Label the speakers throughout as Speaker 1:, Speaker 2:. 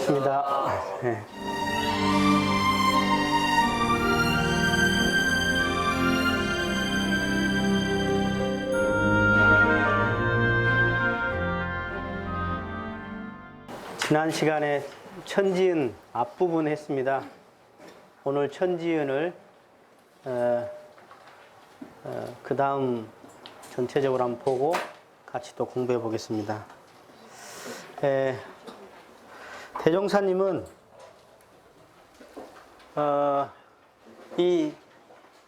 Speaker 1: 반갑습니다. 네. 지난 시간에 천지은 앞부분 했습니다. 오늘 천지은을 그 다음 전체적으로 한번 보고 같이 또 공부해 보겠습니다. 대종사님은 이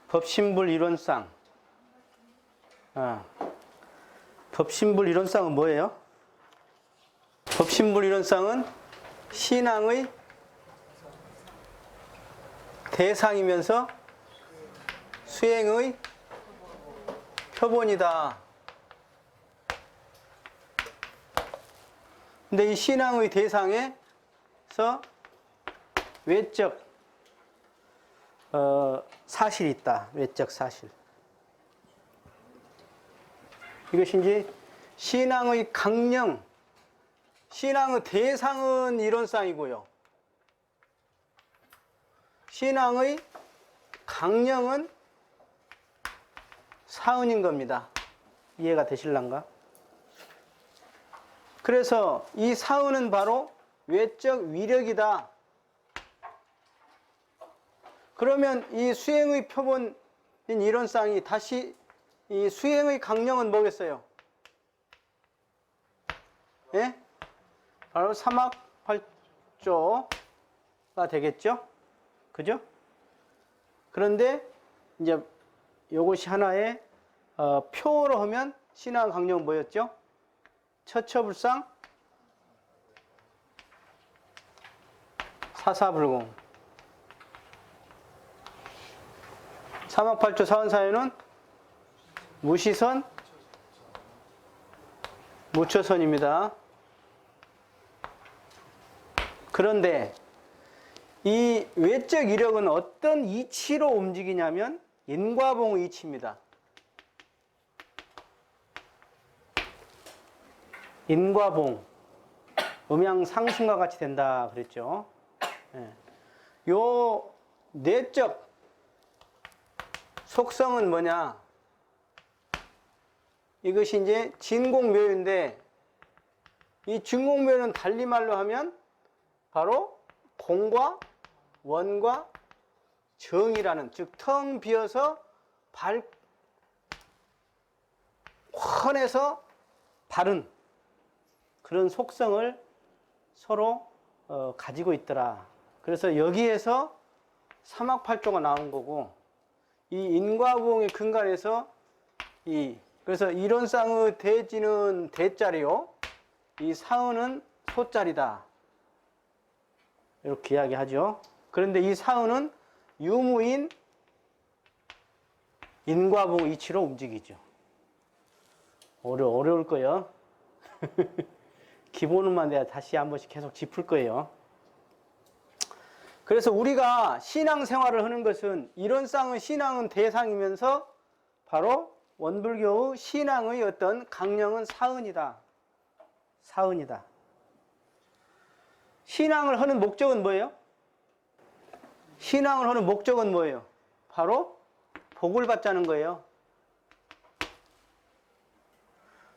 Speaker 1: 법신불 이론상, 법신불 이론상은 뭐예요? 법신불 이론상은 신앙의 대상이면서 수행의 표본이다. 근데 이 신앙의 대상에서 외적 사실이 있다. 외적 사실. 이것이 이제 신앙의 강령, 신앙의 대상은 이론상이고요. 신앙의 강령은 사은인 겁니다. 이해가 되실란가? 그래서 이 사은은 바로 외적 위력이다. 그러면 이 수행의 표본인 이론상이 다시 이 수행의 강령은 뭐겠어요? 예? 바로 삼학팔조가 되겠죠? 그죠? 그런데 이제 요것이 하나의 표로 하면 신앙 강령은 뭐였죠? 처처불상 사사불공. 삼학팔조 사원사유는 무시선 무처선입니다. 그런데 이 외적 이력은 어떤 이치로 움직이냐면 인과봉의 이치입니다. 인과봉, 음양상승과 같이 된다 그랬죠. 요 내적 속성은 뭐냐? 이것이 이제 진공묘유인데, 이 진공묘유는 달리 말로 하면 바로 공과 원과 정이라는, 즉 텅 비어서 환해서 바른 그런 속성을 서로 가지고 있더라. 그래서 여기에서 삼학팔조가 나온 거고, 이 인과부흥의 근간에서 그래서 이론상의 대지는 대자리요, 이 사은은 소자리다. 이렇게 이야기하죠. 그런데 이 사은은 유무인 인과봉 이치로 움직이죠. 어려울 거예요. 기본만 내가 다시 한 번씩 계속 짚을 거예요. 그래서 우리가 신앙생활을 하는 것은 이론상의 신앙은 대상이면서 바로 원불교의 신앙의 어떤 강령은 사은이다. 사은이다. 신앙을 하는 목적은 뭐예요? 신앙을 하는 목적은 뭐예요? 바로 복을 받자는 거예요.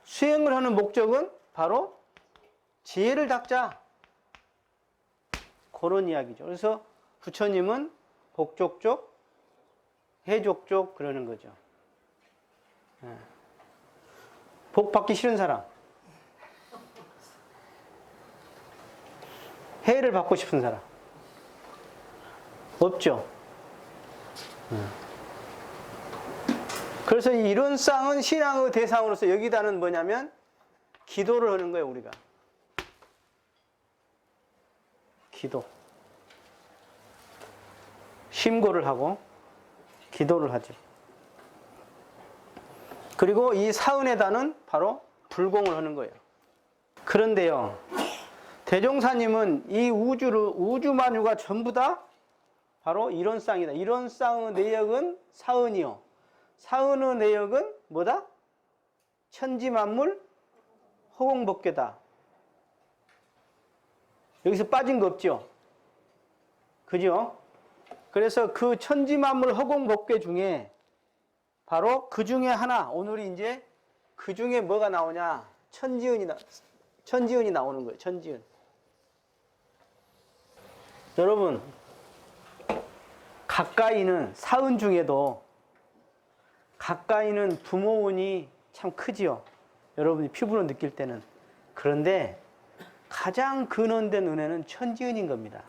Speaker 1: 수행을 하는 목적은 바로 지혜를 닦자. 그런 이야기죠. 그래서 부처님은 복족족, 해족족 그러는 거죠. 복 받기 싫은 사람, 해를 받고 싶은 사람 없죠. 그래서 이 이론상은 신앙의 대상으로서 여기다는 뭐냐면 기도를 하는 거예요. 우리가 기도, 심고를 하고 기도를 하죠. 그리고 이 사은에다는 바로 불공을 하는 거예요. 그런데요, 대종사님은 이 우주만유가 전부 다 바로 이론상이다. 이론상의 내역은 사은이요, 사은의 내역은 뭐다? 천지만물 허공법계다. 여기서 빠진 거 없죠? 그죠? 그래서 그 천지만물 허공법계 중에 바로 그 중에 하나, 오늘이 이제 그 중에 뭐가 나오냐? 천지은이 나오는 거예요. 천지은. 여러분, 가까이는 사은 중에도 가까이는 부모운이 참 크지요. 여러분이 피부로 느낄 때는. 그런데 가장 근원된 은혜는 천지은인 겁니다.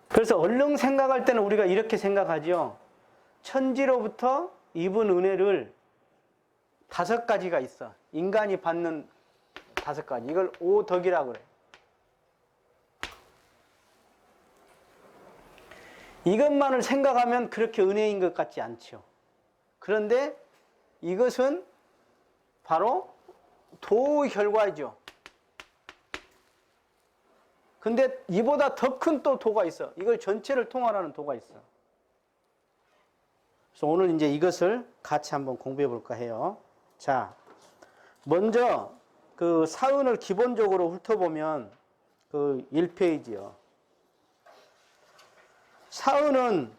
Speaker 1: 그래서 얼른 생각할 때는 우리가 이렇게 생각하죠. 천지로부터 입은 은혜를 5가지가 있어. 인간이 받는 5가지. 이걸 오덕이라고 그래. 이것만을 생각하면 그렇게 은혜인 것 같지 않죠. 그런데 이것은 바로 도의 결과이죠. 근데 이보다 더 큰 또 도가 있어. 이걸 전체를 통할하는 도가 있어. 그래서 오늘 이제 이것을 같이 한번 공부해 볼까 해요. 자, 먼저 그 사은을 기본적으로 훑어보면 그 1페이지요. 사은은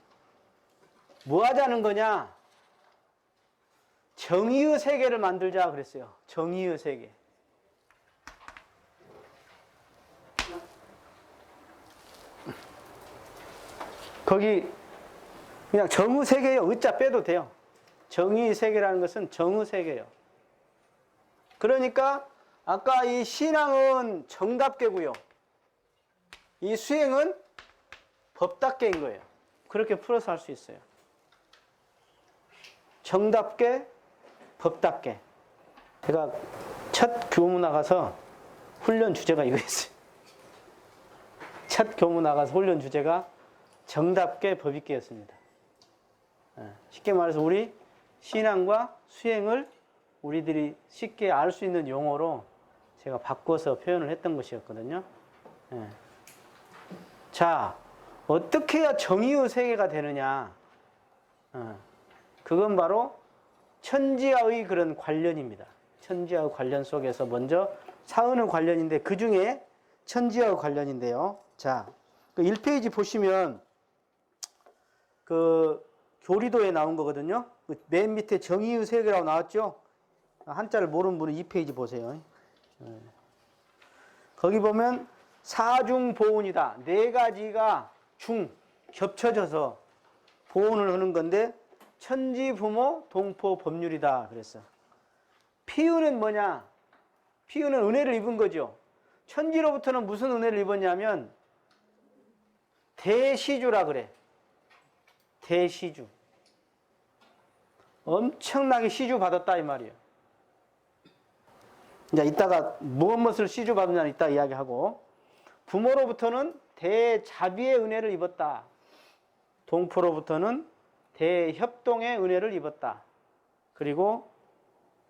Speaker 1: 뭐 하자는 거냐? 정의의 세계를 만들자 그랬어요. 정의의 세계. 거기 그냥 정의 세계요. 의자 빼도 돼요. 정의 세계라는 것은 정의 세계요. 그러니까 아까 이 신앙은 정답게고요. 이 수행은 법답게인 거예요. 그렇게 풀어서 할 수 있어요. 정답게, 법답게. 제가 첫 교무 나가서 훈련 주제가 이거였어요. 첫 교무 나가서 훈련 주제가 정답게, 법있게였습니다. 쉽게 말해서 우리 신앙과 수행을 우리들이 쉽게 알 수 있는 용어로 제가 바꿔서 표현을 했던 것이었거든요. 자, 어떻게 해야 정의의 세계가 되느냐? 그건 바로 천지와의 그런 관련입니다. 천지와의 관련 속에서 먼저 사은의 관련인데 그 중에 천지와의 관련인데요. 자, 그 1페이지 보시면 그 교리도에 나온 거거든요. 그 맨 밑에 정의의 세계라고 나왔죠? 한자를 모르는 분은 2페이지 보세요. 거기 보면 사중보온이다. 4가지가 겹쳐져서 보온을 하는 건데 천지, 부모, 동포, 법률이다 그랬어. 피의는 뭐냐? 피의는 은혜를 입은 거죠. 천지로부터는 무슨 은혜를 입었냐면 대시주라 그래. 대시주. 엄청나게 시주 받았다 이 말이에요. 이제 이따가 무엇을 시주 받느냐는 이따 이야기하고, 부모로부터는 대자비의 은혜를 입었다. 동포로부터는 대협동의 은혜를 입었다. 그리고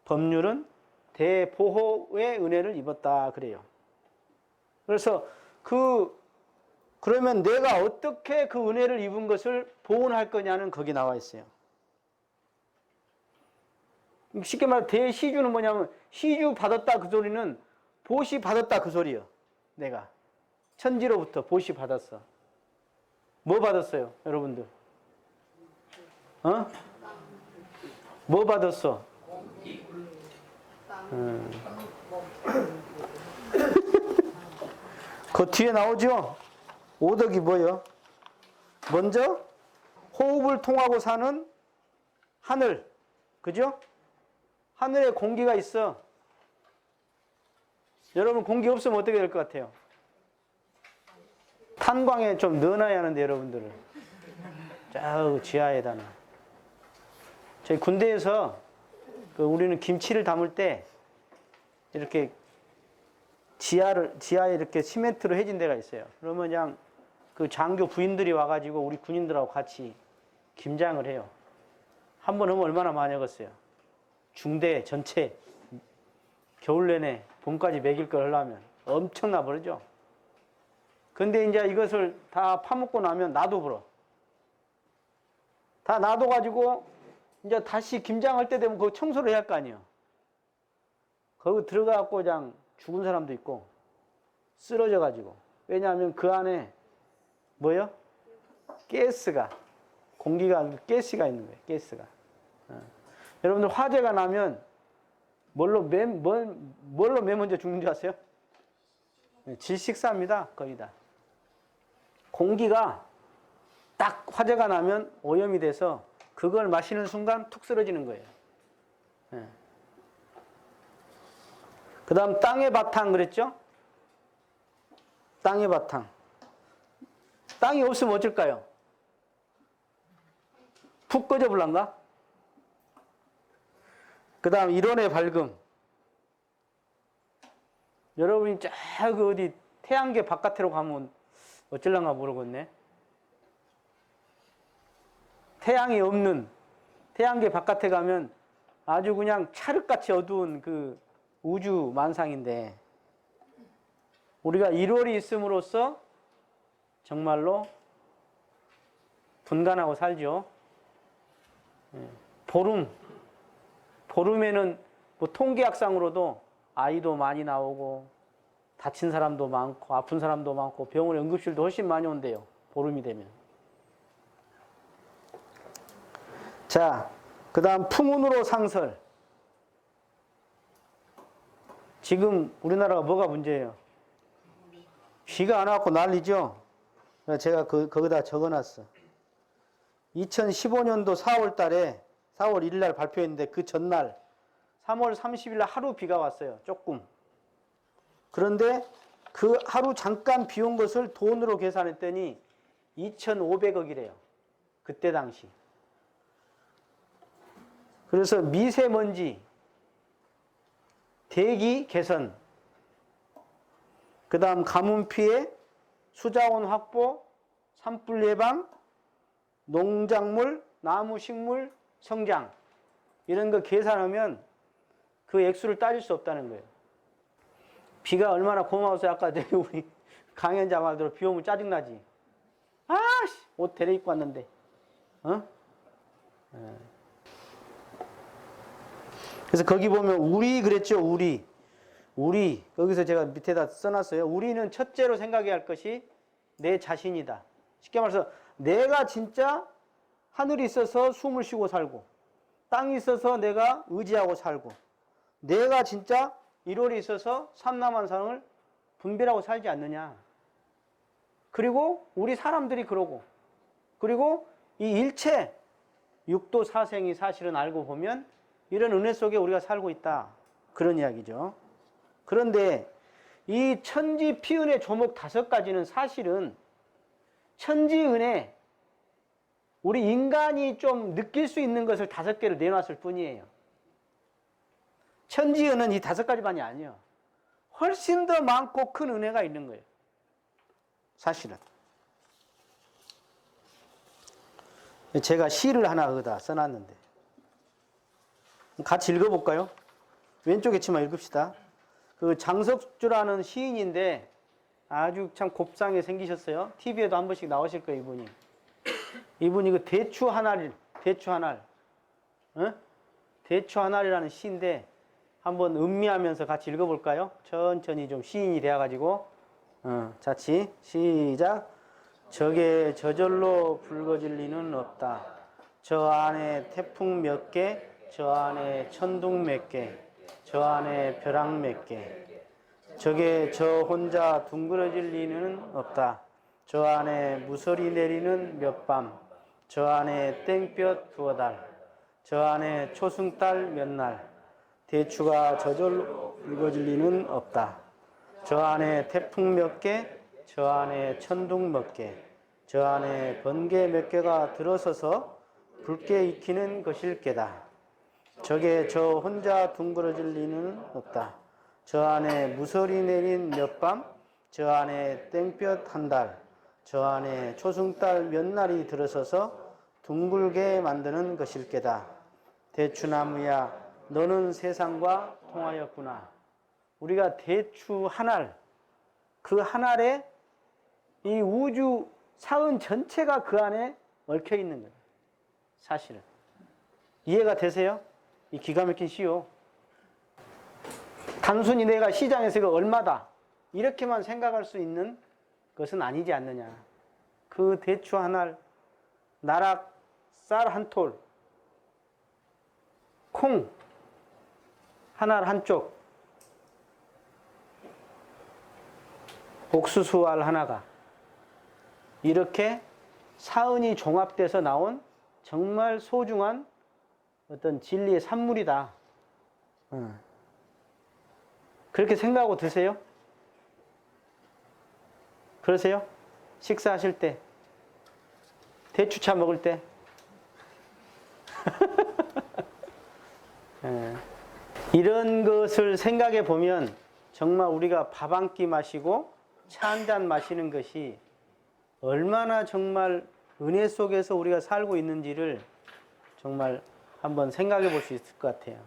Speaker 1: 법률은 대보호의 은혜를 입었다 그래요. 그래서 그러면 내가 어떻게 그 은혜를 입은 것을 보온할 거냐는 거기 나와 있어요. 쉽게 말해 대시주는 뭐냐면 시주 받았다 그 소리는 보시 받았다 그 소리요. 내가 천지로부터 보시 받았어. 뭐 받았어요 여러분들? 뭐 받았어? 그 뒤에 나오죠? 오덕이 뭐예요? 먼저 호흡을 통하고 사는 하늘, 그죠? 하늘에 공기가 있어. 여러분 공기 없으면 어떻게 될 것 같아요? 탄광에 좀 넣어놔야 하는데 여러분들을 저 지하에다 놔. 저희 군대에서 우리는 김치를 담을 때 이렇게 지하에 이렇게 시멘트로 해진 데가 있어요. 그러면 그냥 그 장교 부인들이 와가지고 우리 군인들하고 같이 김장을 해요. 한 번 하면 얼마나 많이 먹었어요. 중대 전체 겨울 내내 봄까지 먹일 걸 하려면 엄청나 버리죠. 근데 이제 이것을 다 파먹고 나면 놔둬버려. 다 놔둬가지고 이제 다시 김장할 때 되면 그거 청소를 해야 할 거 아니에요. 거기 들어가갖고 그냥 죽은 사람도 있고 쓰러져가지고 왜냐하면 그 안에 뭐요? 가스가, 공기가, 가스가 있는 거예요. 가스가. 여러분들 화재가 나면 뭘로 맨 먼저 죽는 줄 아세요? 질식사입니다. 거의 다. 공기가 딱 화재가 나면 오염이 돼서 그걸 마시는 순간 툭 쓰러지는 거예요. 그 다음 땅의 바탕 그랬죠? 땅의 바탕. 땅이 없으면 어쩔까요? 푹 꺼져볼란가? 그 다음 일원의 밝음. 여러분이 저기 어디 태양계 바깥으로 가면 어쩔란가 모르겠네. 태양이 없는 태양계 바깥에 가면 아주 그냥 찰흙같이 어두운 그 우주 만상인데 우리가 1월이 있음으로써 정말로 분간하고 살죠. 보름에는 뭐 통계학상으로도 아이도 많이 나오고 다친 사람도 많고 아픈 사람도 많고 병원 응급실도 훨씬 많이 온대요. 보름이 되면. 자, 그 다음 풍운으로 상설. 지금 우리나라가 뭐가 문제예요? 비가 안 와갖고 난리죠? 제가 거기다 적어놨어. 2015년도 4월 달에 4월 1일 날 발표했는데 그 전날 3월 30일 날 하루 비가 왔어요. 조금. 그런데 그 하루 잠깐 비 온 것을 돈으로 계산했더니 2,500억이래요. 그때 당시. 그래서 미세먼지, 대기 개선, 그 다음 가뭄 피해, 수자원 확보, 산불 예방, 농작물, 나무, 식물, 성장 이런 거 계산하면 그 액수를 따질 수 없다는 거예요. 비가 얼마나 고마워서 아까 우리 강연자 말대로 비 오면 짜증나지. 아씨 옷 데려 입고 왔는데. 그래서 거기 보면 우리 그랬죠. 우리 거기서 제가 밑에다 써놨어요. 우리는 첫째로 생각해야 할 것이 내 자신이다. 쉽게 말해서 내가 진짜 하늘이 있어서 숨을 쉬고 살고 땅이 있어서 내가 의지하고 살고 내가 진짜 1월이 있어서 삼남한상을 분별하고 살지 않느냐. 그리고 우리 사람들이 그러고 그리고 이 일체 육도 사생이 사실은 알고 보면 이런 은혜 속에 우리가 살고 있다. 그런 이야기죠. 그런데 이 천지 피은혜 조목 5가지는 사실은 천지은혜 우리 인간이 좀 느낄 수 있는 것을 5개를 내놨을 뿐이에요. 천지은은 이 5가지만이 아니에요. 훨씬 더 많고 큰 은혜가 있는 거예요. 사실은. 제가 시를 하나 여기다 써놨는데 같이 읽어볼까요? 왼쪽에 치마 읽읍시다. 그 장석주라는 시인인데 아주 참 곱상에 생기셨어요. TV에도 한 번씩 나오실 거예요, 이분이. 이분이 그 대추 하날, 대추 하날이라는 시인데 한번 음미하면서 같이 읽어볼까요? 천천히 좀 시인이 되어가지고 자치 시작. 저게 저절로 붉어질 리는 없다. 저 안에 태풍 몇 개, 저 안에 천둥 몇 개, 저 안에 벼락 몇 개. 저게 저 혼자 둥그러질 리는 없다. 저 안에 무서리 내리는 몇 밤, 저 안에 땡볕 2달, 저 안에 초승달 몇 날. 대추가 저절로 붉어질 리는 없다. 저 안에 태풍 몇 개, 저 안에 천둥 몇 개, 저 안에 번개 몇 개가 들어서서 붉게 익히는 것일 게다. 저게 저 혼자 둥그러질 리는 없다. 저 안에 무서리 내린 몇 밤, 저 안에 땡볕 1달, 저 안에 초승달 몇 날이 들어서서 둥글게 만드는 것일 게다. 대추나무야, 너는 세상과 통하였구나. 우리가 대추 하날, 그 하날에 이 우주 사은 전체가 그 안에 얽혀 있는 거예요. 사실은. 이해가 되세요? 이 기가 막힌 시요. 단순히 내가 시장에서 이거 얼마다 이렇게만 생각할 수 있는 것은 아니지 않느냐. 그 대추 한 알, 나락 쌀 한 톨, 콩 한 알 한쪽, 옥수수 알 하나가 이렇게 사은이 종합돼서 나온 정말 소중한 어떤 진리의 산물이다. 그렇게 생각하고 드세요? 그러세요? 식사하실 때, 대추차 먹을 때. 이런 것을 생각해 보면 정말 우리가 밥 한 끼 마시고 차 한 잔 마시는 것이 얼마나 정말 은혜 속에서 우리가 살고 있는지를 정말 한번 생각해 볼 수 있을 것 같아요.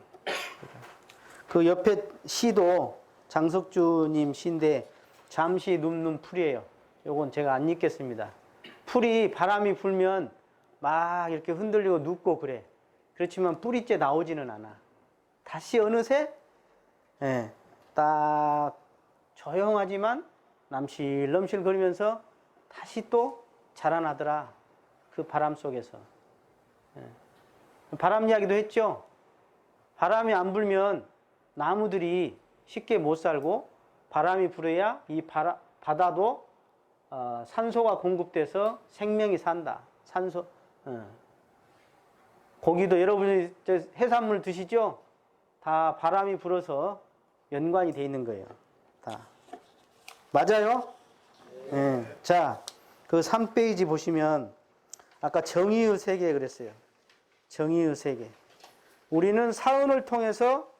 Speaker 1: 그 옆에 시도 장석주님 시인데 잠시 눕는 풀이에요. 요건 제가 안 읽겠습니다. 풀이 바람이 불면 막 이렇게 흔들리고 눕고 그래. 그렇지만 뿌리째 나오지는 않아. 다시 어느새 딱 조용하지만 남실넘실 거리면서 다시 또 자라나더라. 그 바람 속에서. 바람 이야기도 했죠. 바람이 안 불면 나무들이 쉽게 못 살고 바람이 불어야 이 바다도 산소가 공급돼서 생명이 산다. 산소. 고기도 여러분이 해산물 드시죠? 다 바람이 불어서 연관이 돼 있는 거예요. 다. 맞아요? 자, 그 3페이지 보시면 아까 정의의 세계 그랬어요. 정의의 세계. 우리는 사은을 통해서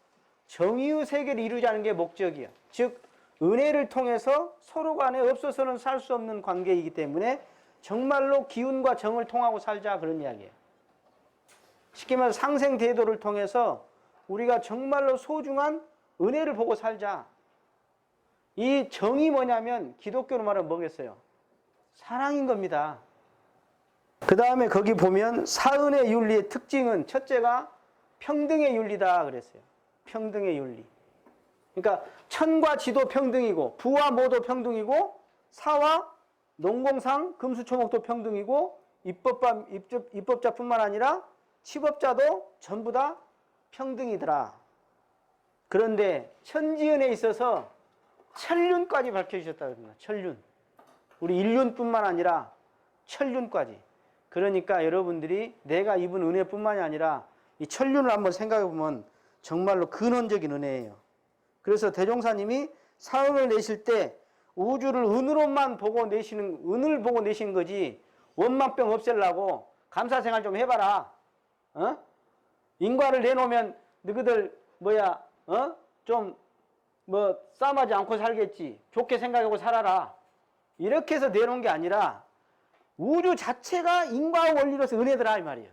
Speaker 1: 정의의 세계를 이루자는 게 목적이야. 즉 은혜를 통해서 서로 간에 없어서는 살 수 없는 관계이기 때문에 정말로 기운과 정을 통하고 살자 그런 이야기예요. 쉽게 말해서 상생대도를 통해서 우리가 정말로 소중한 은혜를 보고 살자. 이 정이 뭐냐면 기독교로 말하면 뭐겠어요? 사랑인 겁니다. 그 다음에 거기 보면 사은의 윤리의 특징은 첫째가 평등의 윤리다 그랬어요. 평등의 윤리. 그러니까 천과 지도 평등이고 부와 모도 평등이고 사와 농공상 금수초목도 평등이고 입법자뿐만 아니라 치법자도 전부 다 평등이더라. 그런데 천지연에 있어서 천륜까지 밝혀주셨다 그럽니다. 천륜. 우리 인륜뿐만 아니라 천륜까지. 그러니까 여러분들이 내가 입은 은혜뿐만이 아니라 이 천륜을 한번 생각해 보면 정말로 근원적인 은혜예요. 그래서 대종사님이 사은을 내실 때 우주를 은으로만 보고 내시는, 은을 보고 내시는 거지 원망병 없애려고 감사생활 좀 해봐라. 인과를 내놓으면 너희들 좀 싸움하지 않고 살겠지. 좋게 생각하고 살아라. 이렇게 해서 내놓은 게 아니라 우주 자체가 인과의 원리로서 은혜더라 이 말이에요.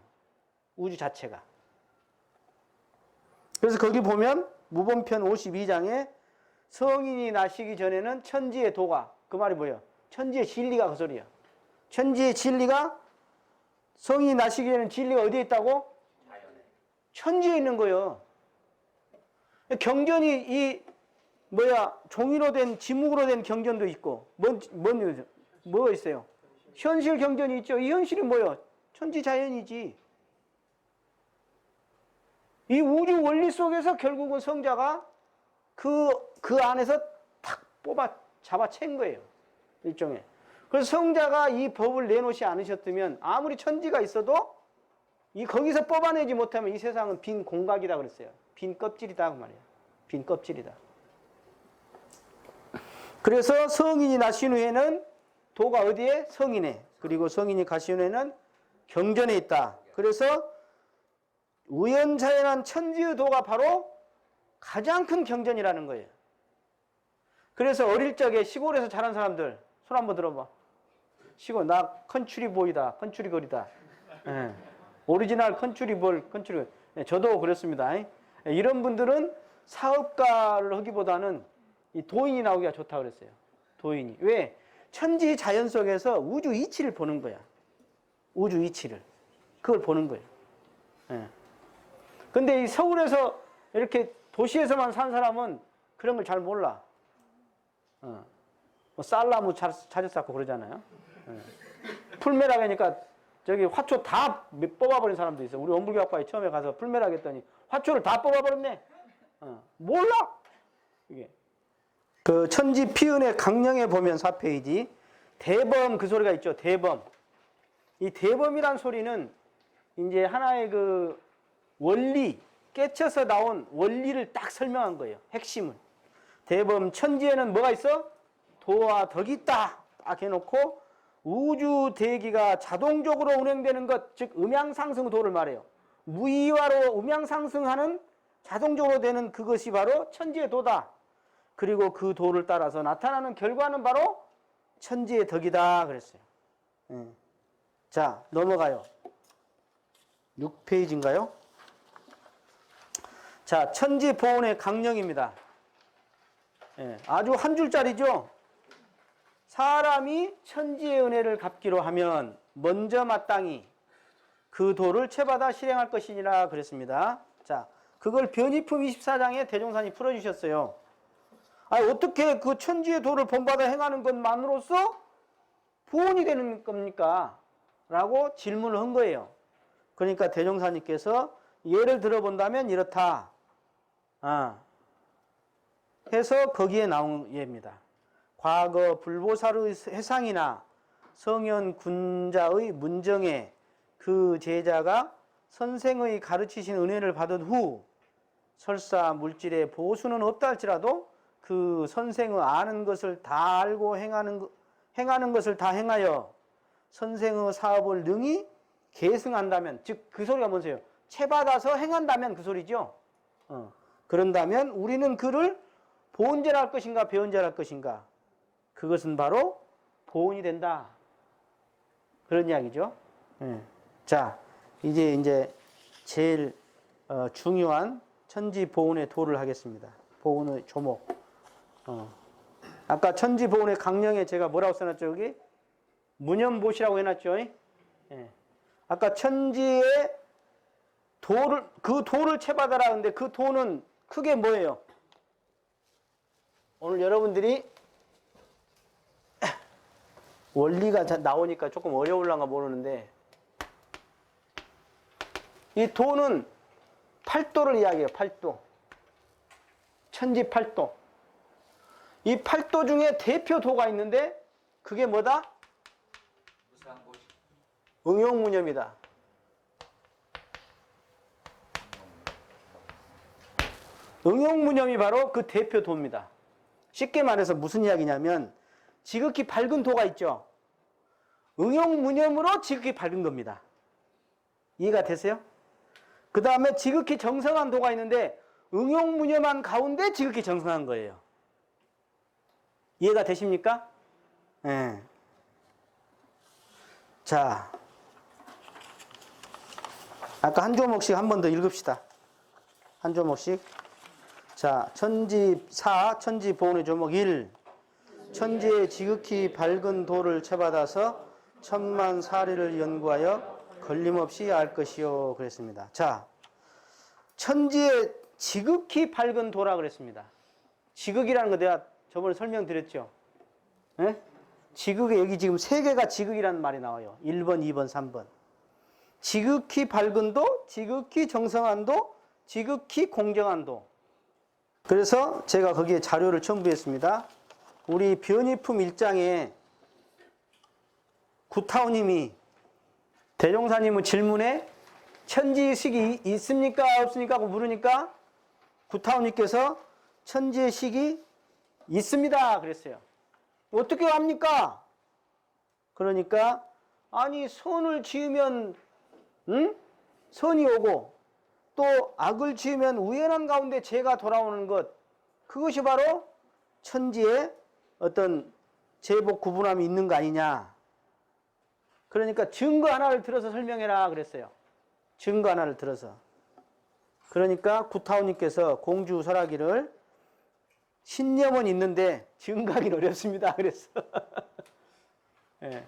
Speaker 1: 우주 자체가. 그래서 거기 보면 무본편 52장에 성인이 나시기 전에는 천지의 도가, 그 말이 뭐예요? 천지의 진리가 그 소리야. 천지의 진리가 성인이 나시기 전에는 진리가 어디에 있다고? 자연에. 천지에 있는 거예요. 경전이 종이로 된, 지묵으로 된 경전도 있고, 뭐가 있어요? 현실 경전이 있죠. 이 현실이 뭐예요? 천지 자연이지. 이 우주 원리 속에서 결국은 성자가 그 안에서 탁 잡아챈 거예요. 일종의. 그래서 성자가 이 법을 내놓지 않으셨다면 아무리 천지가 있어도 거기서 뽑아내지 못하면 이 세상은 빈 공각이다 그랬어요. 빈 껍질이다 그 말이에요. 빈 껍질이다. 그래서 성인이 나신 후에는 도가 어디에? 성인에. 그리고 성인이 가신 후에는 경전에 있다. 그래서 우연자연한 천지의 도가 바로 가장 큰 경전이라는 거예요. 그래서 어릴 적에 시골에서 자란 사람들 손 한번 들어봐. 시골 나 컨츄리 보이다. 컨츄리 걸이다. 오리지널 컨츄리 볼 컨츄리. 저도 그렇습니다. 이런 분들은 사업가를 하기보다는 이 도인이 나오기가 좋다 그랬어요. 도인이. 왜? 천지 자연 속에서 우주 이치를 보는 거야. 우주 이치를. 그걸 보는 거예요. 근데 이 서울에서 이렇게 도시에서만 산 사람은 그런 걸 잘 몰라. 뭐 쌀나무 찾아쌓고 그러잖아요. 예. 풀매락 하니까 저기 화초 다 뽑아버린 사람도 있어. 우리 원불교학과에 처음에 가서 풀매락 했더니 화초를 다 뽑아버렸네. 몰라! 이게. 그 천지피은의 강령에 보면 4페이지. 대범 그 소리가 있죠. 대범. 이 대범이란 소리는 이제 하나의 그 원리, 깨쳐서 나온 원리를 딱 설명한 거예요. 핵심을. 대범 천지에는 뭐가 있어? 도와 덕이 있다. 딱 해놓고 우주 대기가 자동적으로 운행되는 것, 즉 음양상승 도를 말해요. 무의화로 음양상승하는 자동적으로 되는 그것이 바로 천지의 도다. 그리고 그 도를 따라서 나타나는 결과는 바로 천지의 덕이다 그랬어요. 자, 넘어가요. 6페이지인가요? 자, 천지보온의 강령입니다. 아주 한 줄짜리죠. 사람이 천지의 은혜를 갚기로 하면 먼저 마땅히 그 도를 채받아 실행할 것이니라 그랬습니다. 자, 그걸 변이품 24장에 대종사님 풀어주셨어요. 어떻게 그 천지의 도를 본받아 행하는 것만으로써 보온이 되는 겁니까? 라고 질문을 한 거예요. 그러니까 대종사님께서 예를 들어본다면 이렇다. 해서 거기에 나온 예입니다. 과거 불보살의 해상이나 성현 군자의 문정에 그 제자가 선생의 가르치신 은혜를 받은 후 설사 물질의 보수는 없다 할지라도 그 선생의 아는 것을 다 알고 행하는 것을 다 행하여 선생의 사업을 능히 계승한다면, 즉 그 소리가 뭔데요? 채받아서 행한다면 그 소리죠. 그런다면 우리는 그를 보은제라 할 것인가 배은제라 할 것인가? 그것은 바로 보은이 된다. 그런 이야기죠. 자, 이제 제일 중요한 천지 보은의 도를 하겠습니다. 보은의 조목. 아까 천지 보은의 강령에 제가 뭐라고 써놨죠? 여기 무념보시라고 해놨죠. 아까 천지의 도를, 그 도를 채받아라 하는데 그 도는 크게 뭐예요? 오늘 여러분들이 원리가 나오니까 조금 어려울란가 모르는데 이 도는 팔도를 이야기해요. 팔도. 천지 팔도. 이 팔도 중에 대표 도가 있는데 그게 뭐다? 응용무념이다. 응용무념이 바로 그 대표 도입니다. 쉽게 말해서 무슨 이야기냐면 지극히 밝은 도가 있죠. 응용무념으로 지극히 밝은 겁니다. 이해가 되세요? 그 다음에 지극히 정성한 도가 있는데 응용무념한 가운데 지극히 정성한 거예요. 이해가 되십니까? 네. 자, 아까 한 조목씩 한 번 더 읽읍시다. 한 조목씩. 자, 천지사, 천지보온의 조목 1. 천지의 지극히 밝은 도를 채받아서 천만 사리를 연구하여 걸림없이 알 것이요. 그랬습니다. 자, 천지의 지극히 밝은 도라 그랬습니다. 지극이라는 거 내가 저번에 설명드렸죠. 네? 지극에 여기 지금 세 개가 지극이라는 말이 나와요. 1번, 2번, 3번. 지극히 밝은 도, 지극히 정성한 도, 지극히 공정한 도. 그래서 제가 거기에 자료를 첨부했습니다. 우리 변이품 1장에 구타오님이 대종사님의 질문에 천지의식이 있습니까 없습니까 하고 물으니까 구타오님께서 천지의식이 있습니다 그랬어요. 어떻게 합니까? 그러니까 아니 선을 지으면 선이 오고 또 악을 지으면 우연한 가운데 죄가 돌아오는 것, 그것이 바로 천지에 어떤 제복 구분함이 있는 거 아니냐. 그러니까 증거 하나를 들어서 설명해라 그랬어요. 증거 하나를 들어서. 그러니까 구타오님께서 공주 설하기를 신념은 있는데 증거하기는 어렵습니다 그랬어. 네.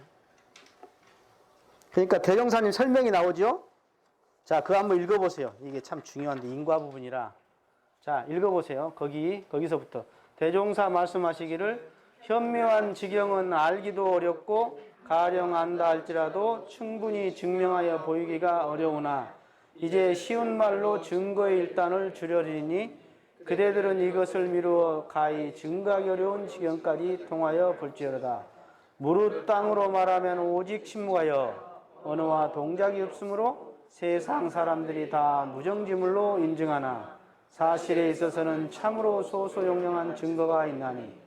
Speaker 1: 그러니까 대종사님 설명이 나오죠. 자, 그거 한번 읽어보세요. 이게 참 중요한데 인과 부분이라. 자, 읽어보세요. 거기서부터. 대종사 말씀하시기를 현묘한 지경은 알기도 어렵고 가령 안다 할지라도 충분히 증명하여 보이기가 어려우나 이제 쉬운 말로 증거의 일단을 주려리니 그대들은 이것을 미루어 가히 증거하기 어려운 지경까지 통하여 볼지어다. 무릇 땅으로 말하면 오직 침묵하여 언어와 동작이 없으므로 세상 사람들이 다 무정지물로 인증하나 사실에 있어서는 참으로 소소영령한 증거가 있나니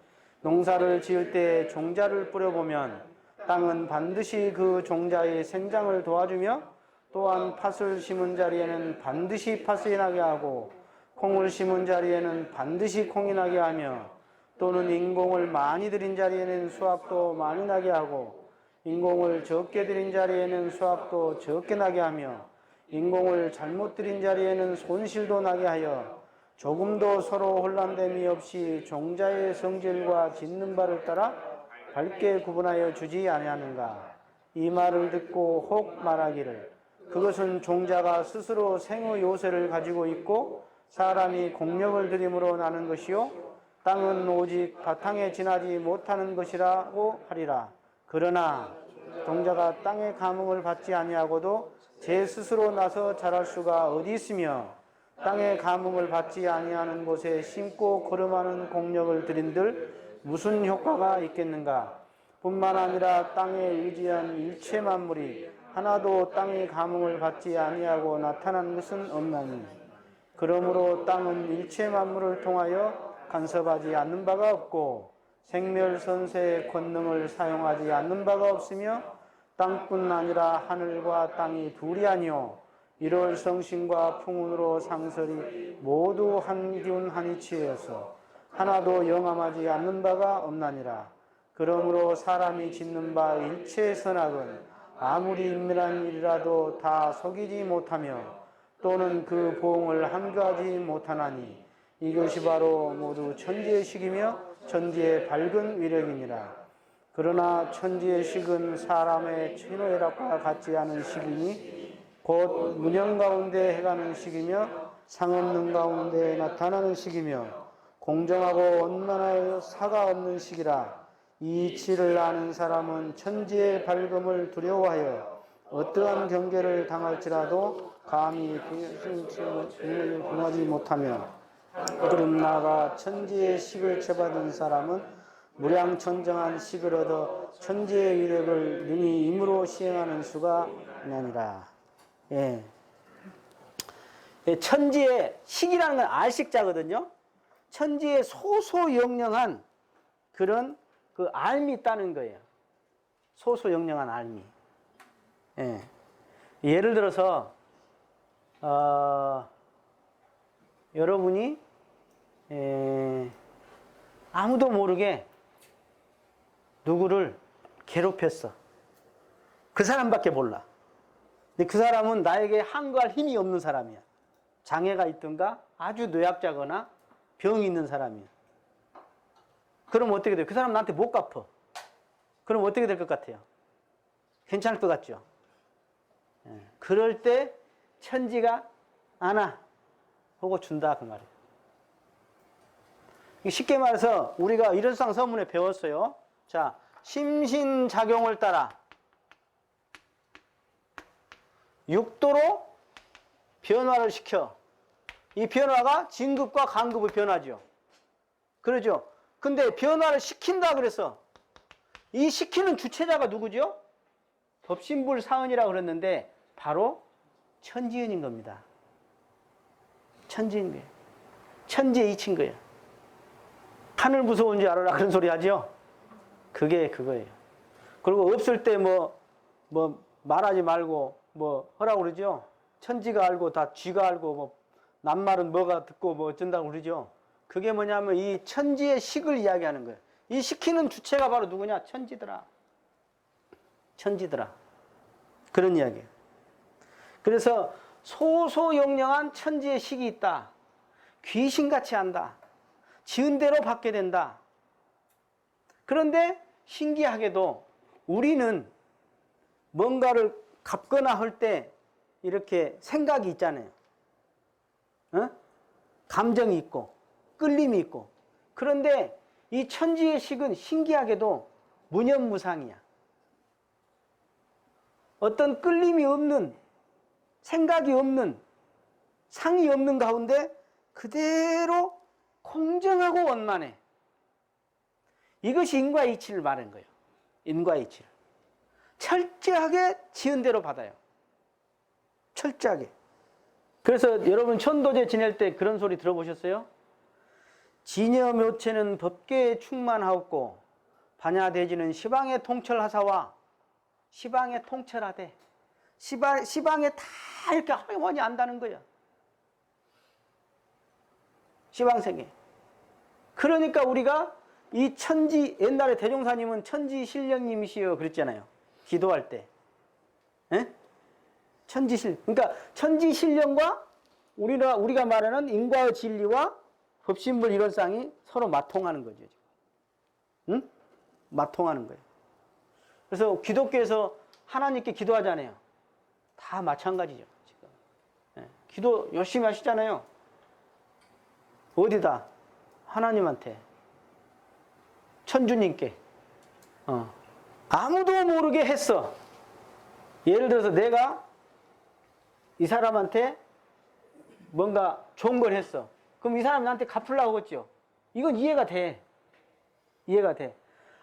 Speaker 1: 농사를 지을 때 종자를 뿌려보면 땅은 반드시 그 종자의 생장을 도와주며 또한 팥을 심은 자리에는 반드시 팥이 나게 하고 콩을 심은 자리에는 반드시 콩이 나게 하며 또는 인공을 많이 들인 자리에는 수확도 많이 나게 하고 인공을 적게 들인 자리에는 수확도 적게 나게 하며 인공을 잘못 들인 자리에는 손실도 나게 하여 조금도 서로 혼란됨이 없이 종자의 성질과 짓는 바를 따라 밝게 구분하여 주지 아니하는가. 이 말을 듣고 혹 말하기를 그것은 종자가 스스로 생의 요새를 가지고 있고 사람이 공력을 들임으로 나는 것이요 땅은 오직 바탕에 지나지 못하는 것이라고 하리라. 그러나 종자가 땅의 감흥을 받지 아니하고도 제 스스로 나서 자랄 수가 어디 있으며 땅의 감흥을 받지 아니하는 곳에 심고 걸음하는 공력을 들인들 무슨 효과가 있겠는가. 뿐만 아니라 땅에 의지한 일체 만물이 하나도 땅의 감흥을 받지 아니하고 나타나는 것은 없나니 그러므로 땅은 일체 만물을 통하여 간섭하지 않는 바가 없고 생멸선세의 권능을 사용하지 않는 바가 없으며 땅뿐 아니라 하늘과 땅이 둘이 아니오 일월 성신과 풍운으로 상설이 모두 한 기운 한 이치여서 하나도 영함하지 않는 바가 없나니라. 그러므로 사람이 짓는 바 일체의 선악은 아무리 인밀한 일이라도 다 속이지 못하며 또는 그 보응을 함교하지 못하나니 이것이 바로 모두 천지의 식이며 천지의 밝은 위력이니라. 그러나 천지의 식은 사람의 천호애락과 같지 않은 식이니 곧 문영 가운데 해가는 식이며 상없는 가운데 나타나는 식이며 공정하고 원만하여 사가 없는 식이라. 이 이치를 아는 사람은 천지의 밝음을 두려워하여 어떠한 경계를 당할지라도 감히 분하지 못하며 그럼 나아가 천지의 식을 채받은 사람은 무량천정한 식을 얻어 천지의 위력을 능히 임으로 시행하는 수가 있느니라. 예. 천지의 식이라는 건 알식자거든요. 천지의 소소영령한 그런 그 알미 있다는 거예요. 소소영령한 알미. 예. 예를 들어서 여러분이 아무도 모르게 누구를 괴롭혔어. 그 사람밖에 몰라. 근데 그 사람은 나에게 항거할 힘이 없는 사람이야. 장애가 있든가 아주 노약자거나 병이 있는 사람이야. 그럼 어떻게 돼요? 그 사람 나한테 못 갚아. 그럼 어떻게 될 것 같아요? 괜찮을 것 같죠? 그럴 때 천지가 안아 하고 준다 그 말이에요. 쉽게 말해서 우리가 일원상 서문에 배웠어요. 자, 심신작용을 따라 육도로 변화를 시켜. 이 변화가 진급과 간급의 변화죠. 그러죠? 근데 변화를 시킨다 그래서 이 시키는 주체자가 누구죠? 법신불사은이라고 그랬는데 바로 천지은인 겁니다. 천지인 거예요. 천지에 이친 거예요. 하늘 무서운 줄 알아라 그런 소리 하죠? 그게 그거예요. 그리고 없을 때 뭐 말하지 말고 하라고 그러죠? 천지가 알고 다 쥐가 알고 뭐 남말은 뭐가 듣고 뭐 어쩐다고 그러죠? 그게 뭐냐면 이 천지의 식을 이야기하는 거예요. 이 시키는 주체가 바로 누구냐? 천지더라. 천지더라. 그런 이야기예요. 그래서 소소영령한 천지의 식이 있다. 귀신같이 한다. 지은 대로 받게 된다. 그런데 신기하게도 우리는 뭔가를 갚거나 할 때 이렇게 생각이 있잖아요. 감정이 있고 끌림이 있고. 그런데 이 천지의 식은 신기하게도 무념무상이야. 어떤 끌림이 없는, 생각이 없는, 상이 없는 가운데 그대로 공정하고 원만해. 이것이 인과의 이치를 말하는 거예요. 인과의 이치를. 철저하게 지은 대로 받아요. 철저하게. 그래서 여러분 천도제 지낼 때 그런 소리 들어보셨어요? 진여묘체는 법계에 충만하옵고 반야대지는 시방에 통철하사와 시방에 통철하되 시방에 다 이렇게 harmon이 안다는 거야. 시방생에. 그러니까 우리가 이 천지, 옛날에 대종사님은 천지신령님이시여 그랬잖아요. 기도할 때. 에? 천지신, 그러니까 천지신령과 우리가 말하는 인과의 진리와 법신불 이론상이 서로 맞통하는 거죠. 응? 맞통하는 거예요. 그래서 기독교에서 하나님께 기도하잖아요. 다 마찬가지죠. 지금. 예, 기도 열심히 하시잖아요. 어디다? 하나님한테. 천주님께. 아무도 모르게 했어. 예를 들어서 내가 이 사람한테 뭔가 좋은 걸 했어. 그럼 이 사람 나한테 갚으려고 했죠. 이건 이해가 돼. 이해가 돼.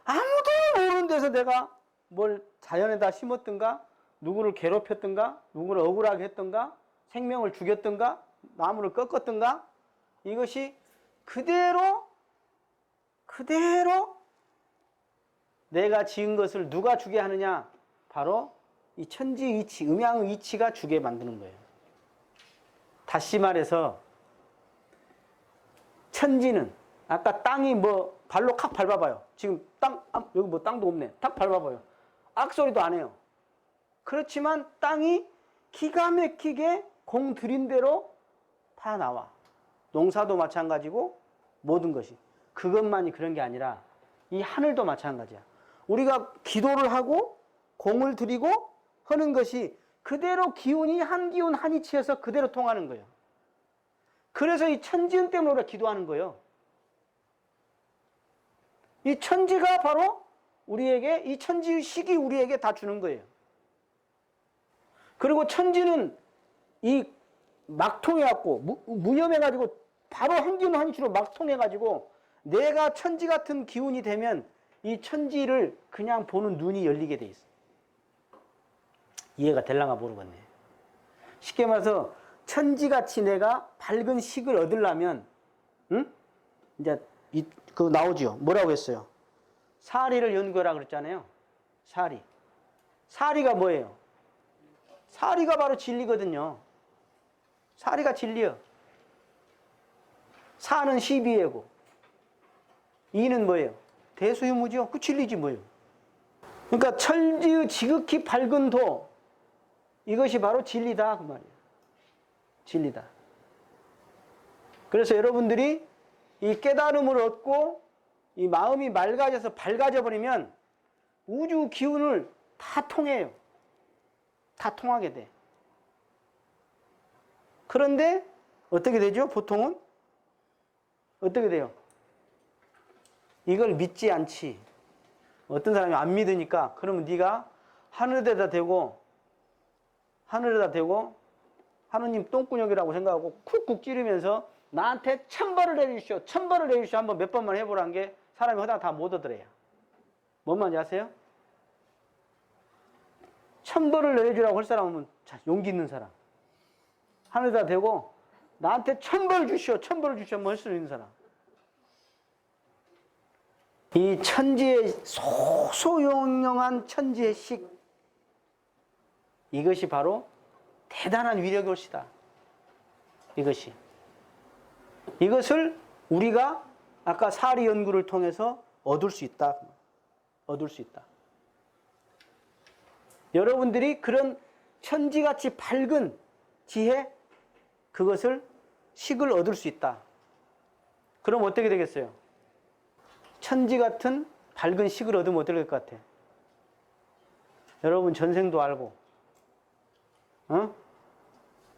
Speaker 1: 아무도 모르는 데서 내가 뭘 자연에다 심었든가, 누구를 괴롭혔든가, 누구를 억울하게 했든가, 생명을 죽였든가, 나무를 꺾었든가, 이것이 그대로 내가 지은 것을 누가 주게 하느냐? 바로 이 천지의 이치, 음양의 이치가 주게 만드는 거예요. 다시 말해서 천지는 아까 땅이 뭐 발로 칵 밟아봐요. 지금 여기 뭐 땅도 없네. 탁 밟아봐요. 악소리도 안 해요. 그렇지만 땅이 기가 막히게 공 들인 대로 다 나와. 농사도 마찬가지고 모든 것이. 그것만이 그런 게 아니라 이 하늘도 마찬가지야. 우리가 기도를 하고 공을 들이고 하는 것이 그대로 기운이 한 기운 한 이치에서 그대로 통하는 거예요. 그래서 이 천지은 때문에 우리가 기도하는 거예요. 이 천지가 바로 우리에게, 이 천지의 식이 우리에게 다 주는 거예요. 그리고 천지는 이 막통해갖고, 무념해가지고, 바로 한 기운 한 이치로 막통해가지고, 내가 천지 같은 기운이 되면 이 천지를 그냥 보는 눈이 열리게 돼 있어. 이해가 될랑가 모르겠네. 쉽게 말해서 천지같이 내가 밝은 식을 얻으려면, 응? 이제 그거 나오죠. 뭐라고 했어요? 사리를 연구하라 그랬잖아요. 사리. 사리가 뭐예요? 사리가 바로 진리거든요. 사리가 진리요. 사는 시비예고. 이는 뭐예요? 대수유무죠. 그 진리지 뭐예요. 그러니까 천지의 지극히 밝은 도, 이것이 바로 진리다 그 말이에요. 진리다. 그래서 여러분들이 이 깨달음을 얻고 이 마음이 맑아져서 밝아져 버리면 우주 기운을 다 통해요. 다 통하게 돼. 그런데 어떻게 되죠? 보통은 어떻게 돼요? 이걸 믿지 않지. 어떤 사람이 안 믿으니까 그러면 네가 하늘에다 대고 하느님 똥구녕이라고 생각하고 쿡쿡 찌르면서 나한테 천벌을 내주시오. 천벌을 내주시오. 한번 몇 번만 해보라는 게 사람이 하다가 다 못 얻으래요. 뭔 말인지 아세요? 천벌을 내주라고 할 사람은 용기 있는 사람. 하늘에다 대고 나한테 천벌을 주시오. 천벌을 주시오. 한번 할 수 있는 사람. 이 천지의 소소영영한 천지의 식, 이것이 바로 대단한 위력의 것이다. 이것을 우리가 아까 사리 연구를 통해서 얻을 수 있다. 얻을 수 있다. 여러분들이 그런 천지같이 밝은 지혜, 그것을 식을 얻을 수 있다. 그럼 어떻게 되겠어요? 천지 같은 밝은 식을 얻으면 어떻게 될 것 같아? 여러분 전생도 알고,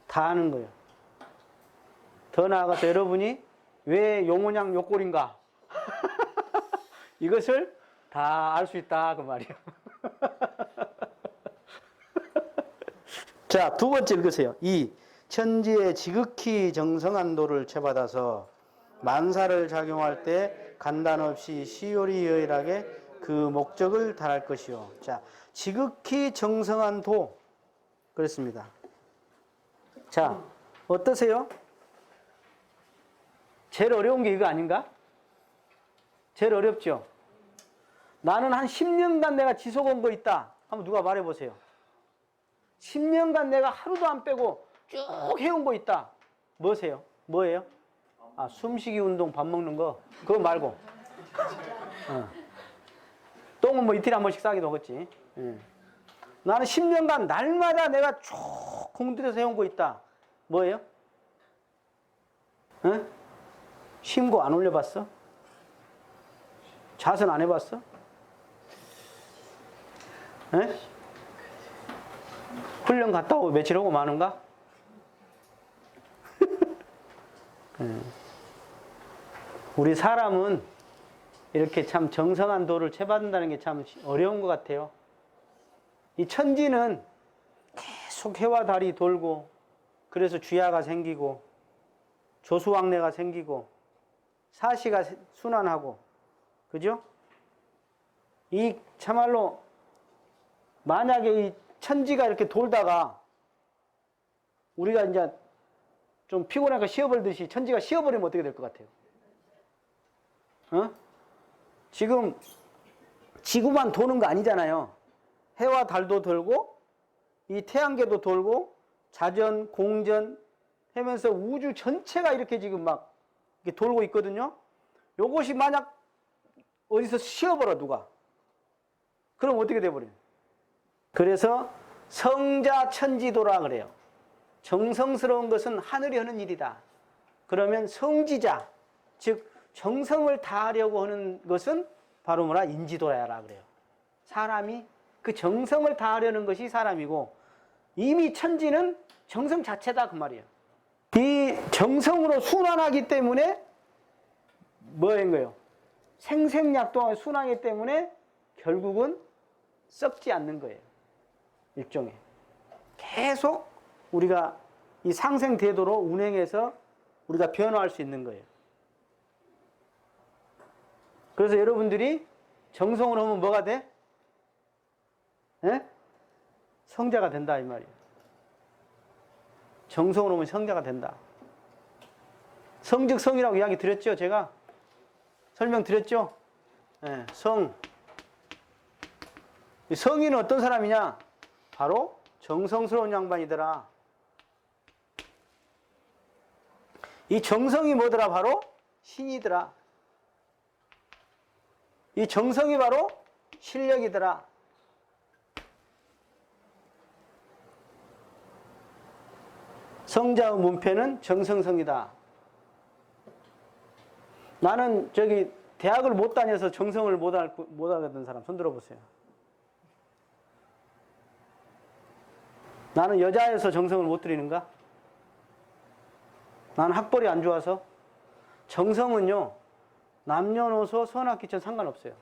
Speaker 1: 다 아는 거예요. 더 나아가서 여러분이 왜 용원양 욕골인가? 이것을 다 알 수 있다 그 말이에요. 자, 두 번째 읽으세요. 이 천지의 지극히 정성한 도를 채받아서 만사를 작용할 때 간단 없이 시요리여일하게 그 목적을 달할 것이요. 자, 지극히 정성한 도 그랬습니다. 자, 어떠세요? 제일 어려운 게 이거 아닌가? 제일 어렵죠? 나는 한 10년간 내가 지속 온 거 있다. 한번 누가 말해보세요. 10년간 내가 하루도 안 빼고 쭉 해온 거 있다. 뭐세요? 뭐예요? 아, 숨쉬기 운동, 밥 먹는 거. 그거 말고. 똥은 뭐 이틀에 한 번씩 싸기도 하겠지. 나는 10년간 날마다 내가 쭉 공들여서 해온 거 있다. 뭐예요? 신고 안 올려봤어? 자선 안 해봤어? 훈련 갔다 오고 며칠 하고 마는가? 우리 사람은 이렇게 참 정성한 도를 채받는다는 게 참 어려운 것 같아요. 이 천지는 계속 해와 달이 돌고, 그래서 주야가 생기고, 조수왕래가 생기고, 사시가 순환하고, 그죠? 이 참말로 만약에 이 천지가 이렇게 돌다가 우리가 이제 좀 피곤하니까 쉬어버리듯이 천지가 쉬어버리면 어떻게 될 것 같아요? 지금 지구만 도는 거 아니잖아요. 해와 달도 돌고 이 태양계도 돌고 자전, 공전 하면서 우주 전체가 이렇게 지금 막 이렇게 돌고 있거든요. 요것이 만약 어디서 쉬어버려 누가. 그럼 어떻게 돼버려요? 그래서 성자천지도라 그래요. 정성스러운 것은 하늘이 하는 일이다. 그러면 성지자, 즉 정성을 다하려고 하는 것은 바로 뭐라? 인지도야라 그래요. 사람이 그 정성을 다하려는 것이 사람이고 이미 천지는 정성 자체다 그 말이에요. 이 정성으로 순환하기 때문에 뭐인 거예요? 생생약동하게 순환하기 때문에 결국은 썩지 않는 거예요. 일종의. 계속 우리가 이 상생대도로 운행해서 우리가 변화할 수 있는 거예요. 그래서 여러분들이 정성으로 하면 뭐가 돼? 성자가 된다 이 말이에요. 정성으로 하면 성자가 된다. 성즉성이라고 이야기 드렸죠? 제가 설명드렸죠? 성. 성인은 어떤 사람이냐? 바로 정성스러운 양반이더라. 이 정성이 뭐더라? 바로 신이더라. 이 정성이 바로 실력이더라. 성자의 문패는 정성성이다. 나는 저기 대학을 못 다녀서 정성을 못 알아듣는 사람 손 들어보세요. 나는 여자여서 정성을 못 들이는가? 나는 학벌이 안 좋아서? 정성은요, 남녀노소 선악기천 상관없어요.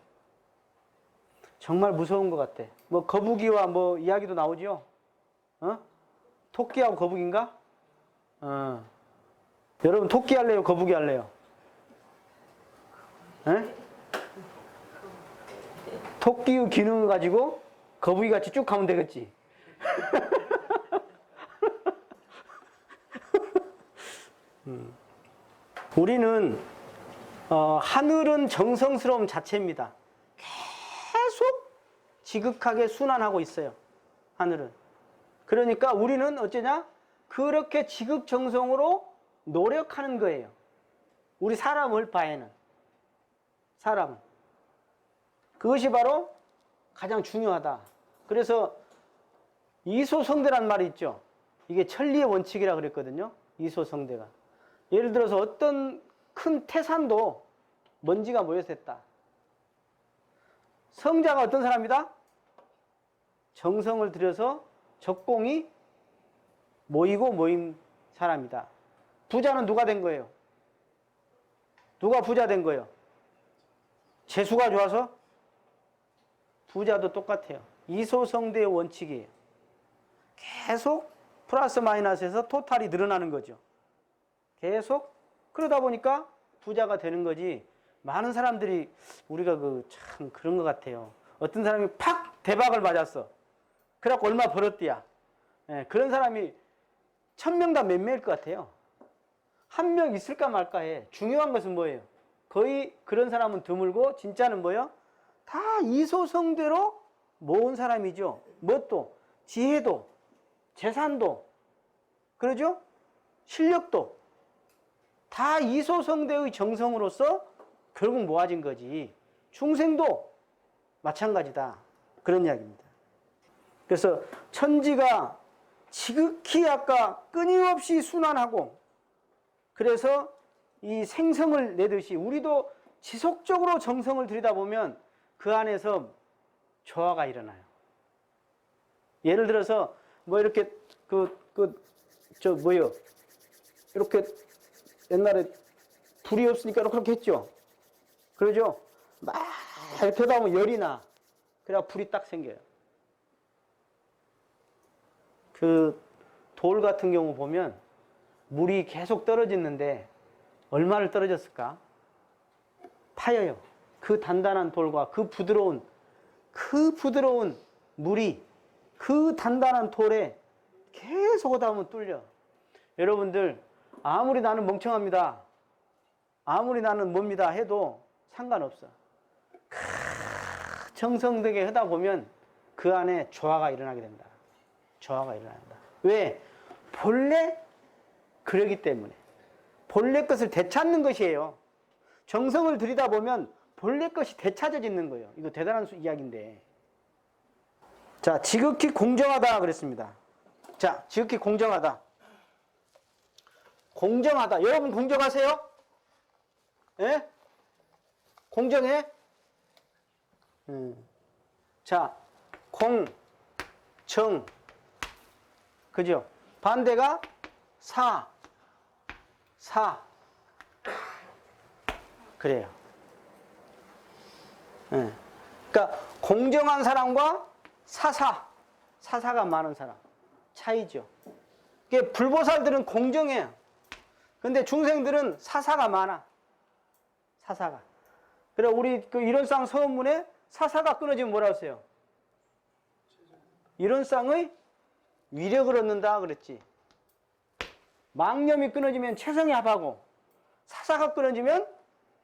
Speaker 1: 정말 무서운 것 같아. 뭐 거북이와 뭐 이야기도 나오죠? 토끼하고 거북인가? 여러분 토끼 할래요? 거북이 할래요? 토끼의 기능을 가지고 거북이 같이 쭉 가면 되겠지. 우리는 하늘은 정성스러움 자체입니다. 계속 지극하게 순환하고 있어요. 하늘은. 그러니까 우리는 어쩌냐? 그렇게 지극정성으로 노력하는 거예요. 우리 사람을 바에는. 사람은. 그것이 바로 가장 중요하다. 그래서 이소성대란 말이 있죠. 이게 천리의 원칙이라 그랬거든요. 이소성대가. 예를 들어서 어떤 큰 태산도 먼지가 모여서 했다. 성자가 어떤 사람이다? 정성을 들여서 적공이 모이고 모인 사람이다. 부자는 누가 된 거예요? 누가 부자 된 거예요? 재수가 좋아서 부자도 똑같아요. 이소성대의 원칙이에요. 계속 플러스 마이너스에서 토탈이 늘어나는 거죠. 계속 그러다 보니까 부자가 되는 거지. 많은 사람들이 우리가 참 그런 것 같아요. 어떤 사람이 팍 대박을 맞았어. 그래갖고 얼마 벌었디야. 예, 그런 사람이 1000명 다 몇 명일 것 같아요. 한 명 있을까 말까 해. 중요한 것은 뭐예요? 거의 그런 사람은 드물고 진짜는 뭐예요? 다 이소성대로 모은 사람이죠. 뭣도? 지혜도, 재산도, 그러죠? 실력도 다 이소성대의 정성으로서 결국 모아진 거지. 중생도 마찬가지다. 그런 이야기입니다. 그래서 천지가 지극히 아까 끊임없이 순환하고 그래서 이 생성을 내듯이 우리도 지속적으로 정성을 들이다보면 그 안에서 조화가 일어나요. 예를 들어서 뭐 이렇게 이렇게 옛날에 불이 없으니까 이렇게 했죠. 그러죠? 막 이렇게 하다 보면 열이 나. 그래야 불이 딱 생겨요. 그 돌 같은 경우 보면 물이 계속 떨어지는데 얼마를 떨어졌을까? 파여요. 그 단단한 돌과 그 부드러운 물이 그 단단한 돌에 계속 오다 보면 뚫려. 여러분들 아무리 나는 멍청합니다. 아무리 나는 뭡니다 해도 상관없어. 정성되게 하다 보면 그 안에 조화가 일어나게 된다. 조화가 일어난다. 왜? 본래 그러기 때문에. 본래 것을 되찾는 것이에요. 정성을 들이다 보면 본래 것이 되찾아지는 거예요. 이거 대단한 이야기인데. 자, 지극히 공정하다 그랬습니다. 자, 지극히 공정하다. 공정하다. 여러분 공정하세요? 예? 공정해? 자, 공, 정. 그죠? 반대가 사. 그래요. 예. 그러니까 공정한 사람과 사사가 많은 사람. 차이죠. 이게 불보살들은 공정해요. 근데 중생들은 사사가 많아. 사사가. 그래, 우리 일원상 서원문에 사사가 끊어지면 뭐라고 했어요? 일원상의 위력을 얻는다 그랬지. 망념이 끊어지면 최성이 합하고 사사가 끊어지면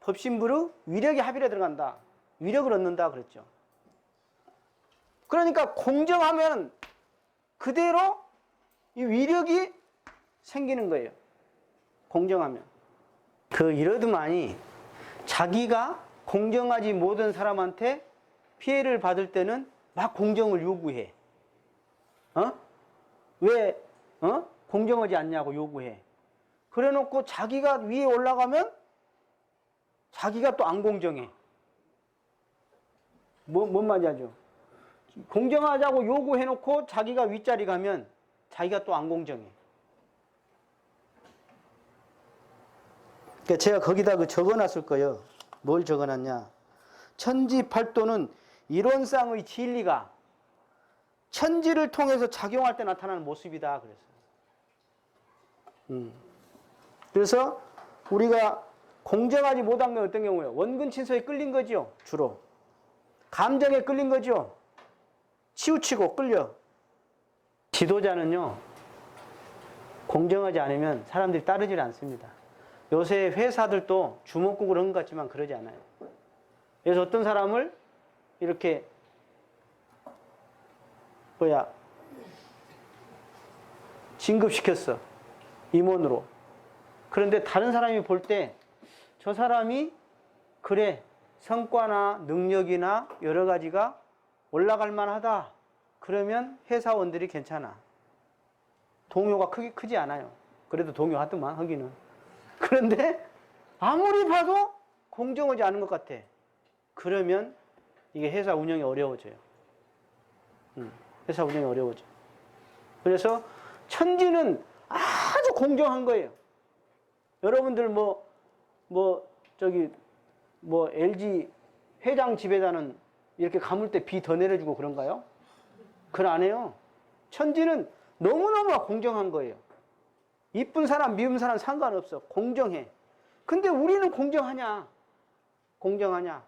Speaker 1: 법신부의 위력이 합일에 들어간다. 위력을 얻는다 그랬죠. 그러니까 공정하면 그대로 이 위력이 생기는 거예요. 공정하면. 이러더만이 자기가 공정하지 못한 사람한테 피해를 받을 때는 막 공정을 요구해. 왜 공정하지 않냐고 요구해. 그래 놓고 자기가 위에 올라가면 자기가 또 안 공정해. 뭔 말인지 알죠? 공정하자고 요구해 놓고 자기가 윗자리 가면 자기가 또 안 공정해. 그러니까 제가 거기다 적어놨을 거예요. 뭘 적어놨냐? 천지팔도는 일원상의 진리가 천지를 통해서 작용할 때 나타나는 모습이다 그랬어요. 그래서 우리가 공정하지 못한 건 어떤 경우예요? 원근 친서에 끌린 거죠. 주로. 감정에 끌린 거죠. 치우치고 끌려. 지도자는요, 공정하지 않으면 사람들이 따르질 않습니다. 요새 회사들도 주먹국을 한 것 같지만 그러지 않아요. 그래서 어떤 사람을 이렇게 진급시켰어. 임원으로. 그런데 다른 사람이 볼 때 저 사람이 그래 성과나 능력이나 여러 가지가 올라갈 만하다. 그러면 회사원들이 괜찮아. 동요가 크지 않아요. 그래도 동요하더만 하기는. 그런데 아무리 봐도 공정하지 않은 것 같아. 그러면 이게 회사 운영이 어려워져요. 회사 운영이 어려워져. 그래서 천지는 아주 공정한 거예요. 여러분들 LG 회장 집에다는 이렇게 감을 때 비 더 내려주고 그런가요? 그건 안 해요. 천지는 너무너무 공정한 거예요. 이쁜 사람, 미운 사람 상관없어. 공정해. 근데 우리는 공정하냐? 공정하냐?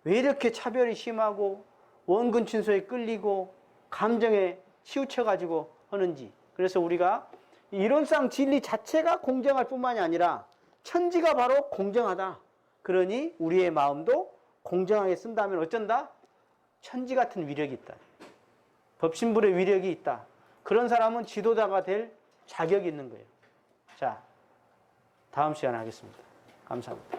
Speaker 1: 왜 이렇게 차별이 심하고 원근 친소에 끌리고 감정에 치우쳐가지고 하는지. 그래서 우리가 이론상 진리 자체가 공정할 뿐만이 아니라 천지가 바로 공정하다. 그러니 우리의 마음도 공정하게 쓴다면 어쩐다? 천지 같은 위력이 있다. 법신불의 위력이 있다. 그런 사람은 지도자가 될 자격이 있는 거예요. 자, 다음 시간에 하겠습니다. 감사합니다.